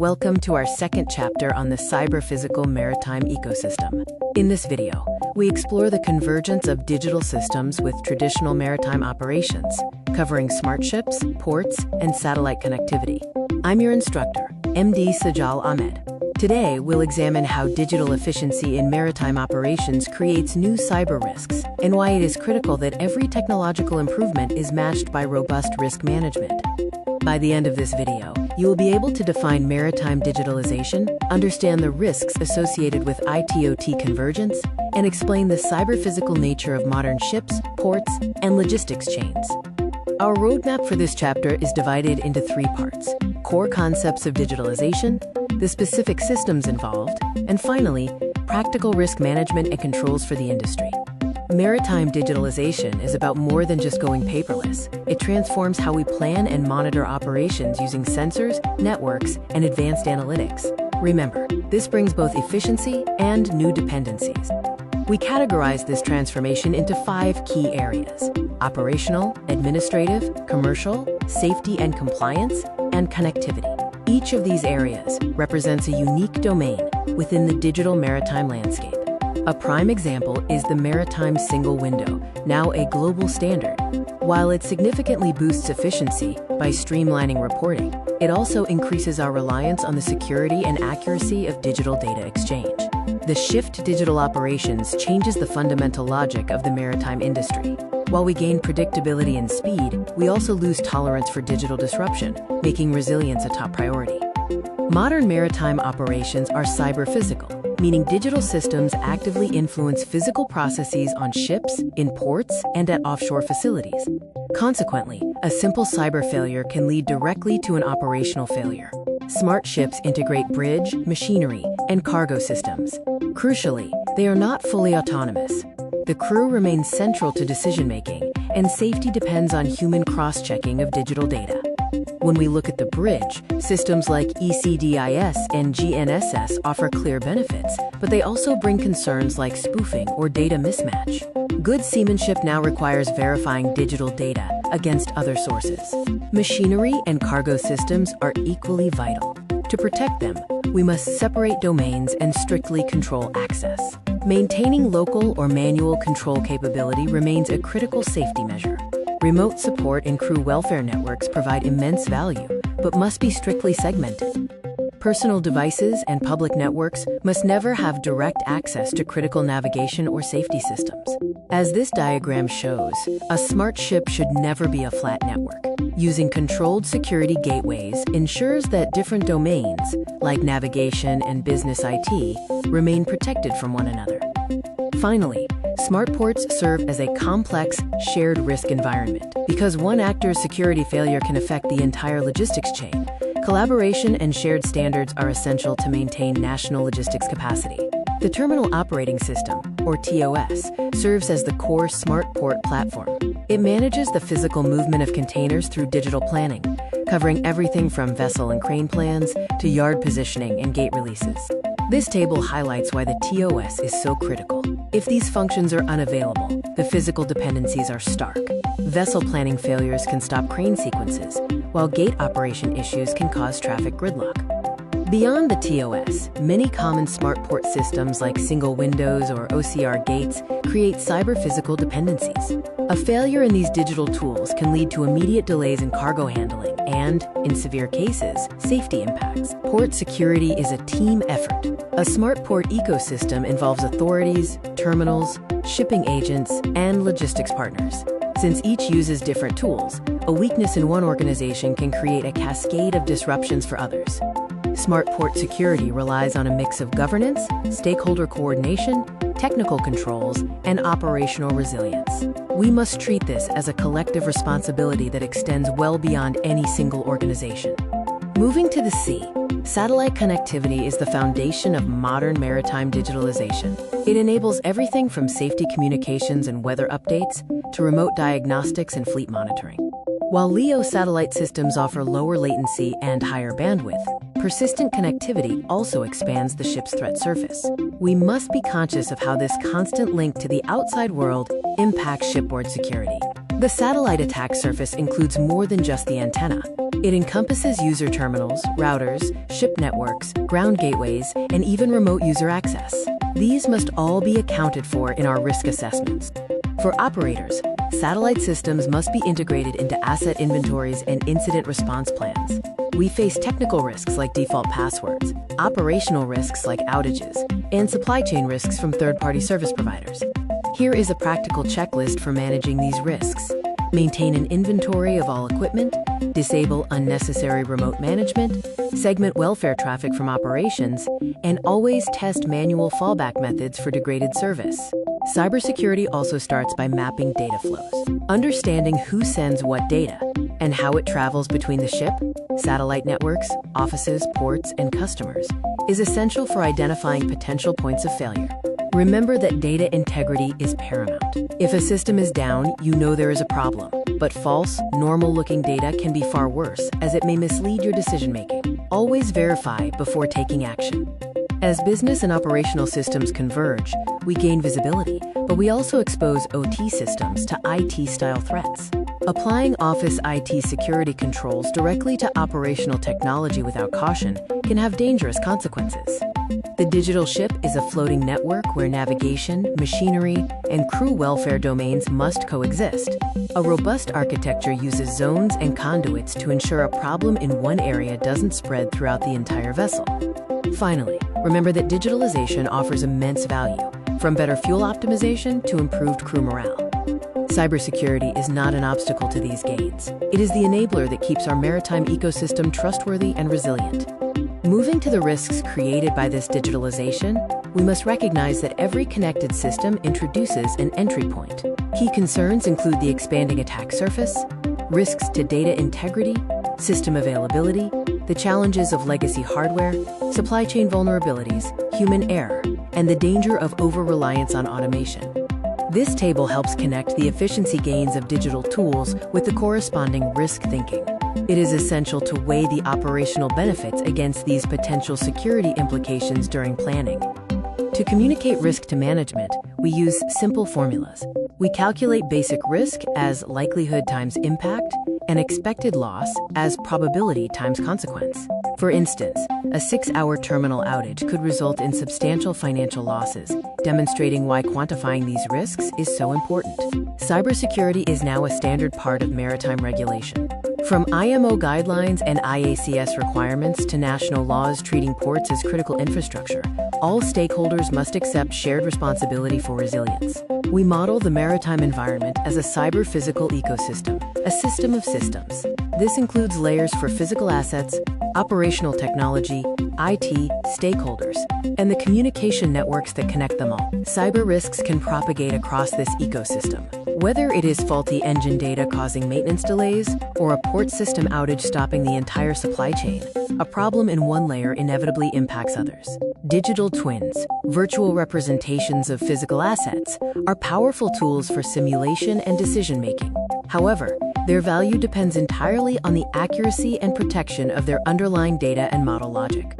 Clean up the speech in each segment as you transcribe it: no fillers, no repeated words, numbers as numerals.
Welcome to our second chapter on the cyber-physical maritime ecosystem. In this video, we explore the convergence of digital systems with traditional maritime operations, covering smart ships, ports, and satellite connectivity. I'm your instructor, MD Sajal Ahmed. Today, we'll examine how digital efficiency in maritime operations creates new cyber risks, and why it is critical that every technological improvement is matched by robust risk management. By the end of this video, you will be able to define maritime digitalization, understand the risks associated with IT-OT convergence, and explain the cyber-physical nature of modern ships, ports, and logistics chains. Our roadmap for this chapter is divided into three parts: core concepts of digitalization, the specific systems involved, and finally, practical risk management and controls for the industry. Maritime digitalization is about more than just going paperless. It transforms how we plan and monitor operations using sensors, networks, and advanced analytics. Remember, this brings both efficiency and new dependencies. We categorize this transformation into 5 key areas: operational, administrative, commercial, safety and compliance, and connectivity. Each of these areas represents a unique domain within the digital maritime landscape. A prime example is the Maritime Single Window, now a global standard. While it significantly boosts efficiency by streamlining reporting, it also increases our reliance on the security and accuracy of digital data exchange. The shift to digital operations changes the fundamental logic of the maritime industry. While we gain predictability and speed, we also lose tolerance for digital disruption, making resilience a top priority. Modern maritime operations are cyber-physical, meaning digital systems actively influence physical processes on ships, in ports, and at offshore facilities. Consequently, a simple cyber failure can lead directly to an operational failure. Smart ships integrate bridge, machinery, and cargo systems. Crucially, they are not fully autonomous. The crew remains central to decision-making, and safety depends on human cross-checking of digital data. When we look at the bridge, systems like ECDIS and GNSS offer clear benefits, but they also bring concerns like spoofing or data mismatch. Good seamanship now requires verifying digital data against other sources. Machinery and cargo systems are equally vital. To protect them, we must separate domains and strictly control access. Maintaining local or manual control capability remains a critical safety measure. Remote support and crew welfare networks provide immense value, but must be strictly segmented. Personal devices and public networks must never have direct access to critical navigation or safety systems. As this diagram shows, a smart ship should never be a flat network. Using controlled security gateways ensures that different domains, like navigation and business IT, remain protected from one another. Finally, smart ports serve as a complex, shared risk environment. Because one actor's security failure can affect the entire logistics chain, collaboration and shared standards are essential to maintain national logistics capacity. The Terminal Operating System, or TOS, serves as the core smart port platform. It manages the physical movement of containers through digital planning, covering everything from vessel and crane plans to yard positioning and gate releases. This table highlights why the TOS is so critical. If these functions are unavailable, the physical dependencies are stark. Vessel planning failures can stop crane sequences, while gate operation issues can cause traffic gridlock. Beyond the TOS, many common smart port systems like single windows or OCR gates create cyber-physical dependencies. A failure in these digital tools can lead to immediate delays in cargo handling and, in severe cases, safety impacts. Port security is a team effort. A smart port ecosystem involves authorities, terminals, shipping agents, and logistics partners. Since each uses different tools, a weakness in one organization can create a cascade of disruptions for others. Smart port security relies on a mix of governance, stakeholder coordination, technical controls, and operational resilience. We must treat this as a collective responsibility that extends well beyond any single organization. Moving to the sea, satellite connectivity is the foundation of modern maritime digitalization. It enables everything from safety communications and weather updates to remote diagnostics and fleet monitoring. While LEO satellite systems offer lower latency and higher bandwidth, persistent connectivity also expands the ship's threat surface. We must be conscious of how this constant link to the outside world impacts shipboard security. The satellite attack surface includes more than just the antenna. It encompasses user terminals, routers, ship networks, ground gateways, and even remote user access. These must all be accounted for in our risk assessments. For operators, satellite systems must be integrated into asset inventories and incident response plans. We face technical risks like default passwords, operational risks like outages, and supply chain risks from third-party service providers. Here is a practical checklist for managing these risks. Maintain an inventory of all equipment, disable unnecessary remote management, segment welfare traffic from operations, and always test manual fallback methods for degraded service. Cybersecurity also starts by mapping data flows. Understanding who sends what data and how it travels between the ship, satellite networks, offices, ports, and customers is essential for identifying potential points of failure. Remember that data integrity is paramount. If a system is down, you know there is a problem. But false, normal-looking data can be far worse, as it may mislead your decision-making. Always verify before taking action. As business and operational systems converge, we gain visibility, but we also expose OT systems to IT-style threats. Applying Office IT security controls directly to operational technology without caution can have dangerous consequences. The digital ship is a floating network where navigation, machinery, and crew welfare domains must coexist. A robust architecture uses zones and conduits to ensure a problem in one area doesn't spread throughout the entire vessel. Finally, remember that digitalization offers immense value, from better fuel optimization to improved crew morale. Cybersecurity is not an obstacle to these gains. It is the enabler that keeps our maritime ecosystem trustworthy and resilient. Moving to the risks created by this digitalization, we must recognize that every connected system introduces an entry point. Key concerns include the expanding attack surface, risks to data integrity, system availability, the challenges of legacy hardware, supply chain vulnerabilities, human error, and the danger of over-reliance on automation. This table helps connect the efficiency gains of digital tools with the corresponding risk thinking. It is essential to weigh the operational benefits against these potential security implications during planning. To communicate risk to management, we use simple formulas. We calculate basic risk as likelihood times impact and expected loss as probability times consequence. For instance, a 6-hour terminal outage could result in substantial financial losses, demonstrating why quantifying these risks is so important. Cybersecurity is now a standard part of maritime regulation. From IMO guidelines and IACS requirements to national laws treating ports as critical infrastructure, all stakeholders must accept shared responsibility for resilience. We model the maritime environment as a cyber-physical ecosystem, a system of systems. This includes layers for physical assets, operational technology, IT, stakeholders, and the communication networks that connect them all. Cyber risks can propagate across this ecosystem. Whether it is faulty engine data causing maintenance delays or a port system outage stopping the entire supply chain, a problem in one layer inevitably impacts others. Digital twins, virtual representations of physical assets, are powerful tools for simulation and decision-making. However, their value depends entirely on the accuracy and protection of their underlying data and model logic.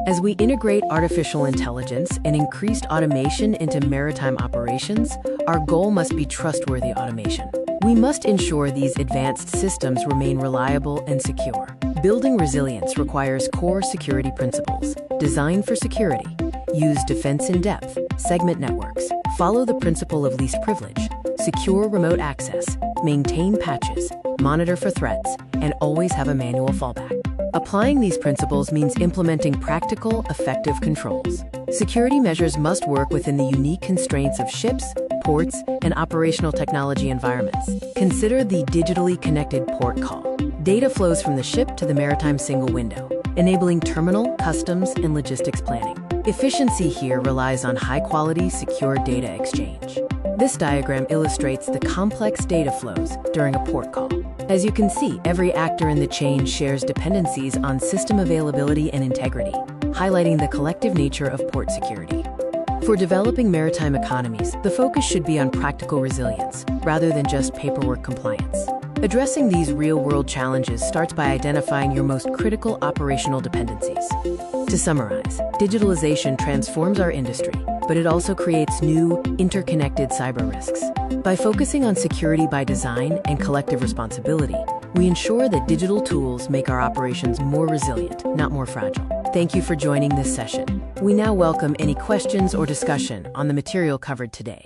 As we integrate artificial intelligence and increased automation into maritime operations, our goal must be trustworthy automation. We must ensure these advanced systems remain reliable and secure. Building resilience requires core security principles. Design for security. Use defense in depth. Segment networks. Follow the principle of least privilege. Secure remote access. Maintain patches. Monitor for threats. And always have a manual fallback. Applying these principles means implementing practical, effective controls. Security measures must work within the unique constraints of ships, ports, and operational technology environments. Consider the digitally connected port call. Data flows from the ship to the maritime single window, enabling terminal, customs, and logistics planning. Efficiency here relies on high-quality, secure data exchange. This diagram illustrates the complex data flows during a port call. As you can see, every actor in the chain shares dependencies on system availability and integrity, highlighting the collective nature of port security. For developing maritime economies, the focus should be on practical resilience, rather than just paperwork compliance. Addressing these real-world challenges starts by identifying your most critical operational dependencies. To summarize, digitalization transforms our industry, but it also creates new, interconnected cyber risks. By focusing on security by design and collective responsibility, We ensure that digital tools make our operations more resilient, not more fragile. Thank you for joining this session. We now welcome any questions or discussion on the material covered today.